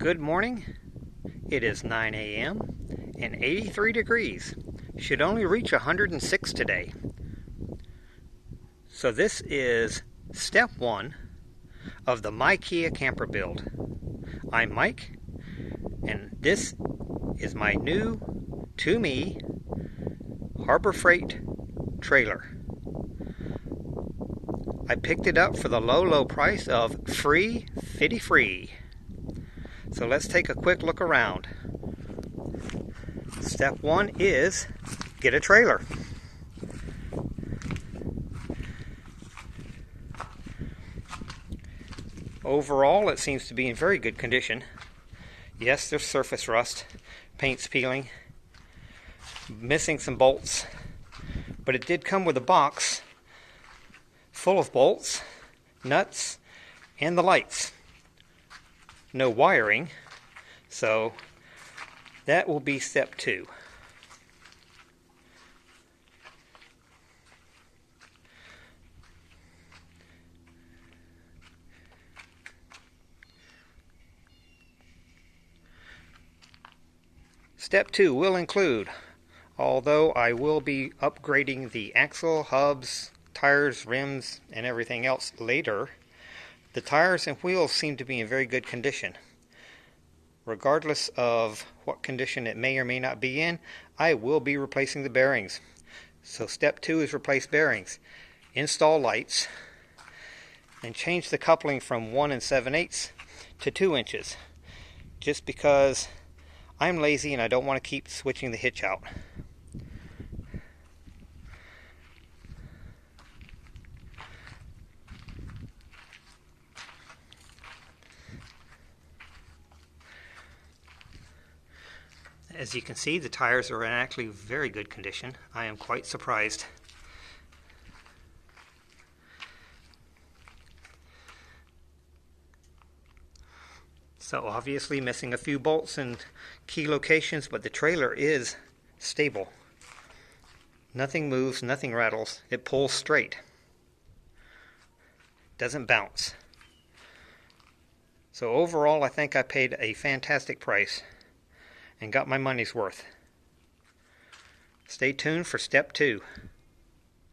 Good morning. It is 9 a.m. and 83 degrees. Should only reach 106 today. So this is step one of the ikea camper build. I'm Mike, and this is my new to me Harbor Freight trailer. I picked it up for the low price of free. So let's take a quick look around. Step one is get a trailer. Overall, it seems to be in very good condition. Yes, there's surface rust, paint's peeling, missing some bolts, but it did come with a box full of bolts, nuts, and the lights. No wiring, so that will be step two. Step two will include, although I will be upgrading the axle, hubs, tires, rims, and everything else later, the tires and wheels seem to be in very good condition. Regardless of what condition it may or may not be in, I will be replacing the bearings. So step two is replace bearings, install lights, and change the coupling from 1 7/8 to 2 inches. Just because I'm lazy and I don't want to keep switching the hitch out. As you can see, the tires are in actually very good condition. I am quite surprised. So obviously missing a few bolts in key locations, but the trailer is stable. Nothing moves, nothing rattles. It pulls straight. Doesn't bounce. So overall, I think I paid a fantastic price and got my money's worth. Stay tuned for step two.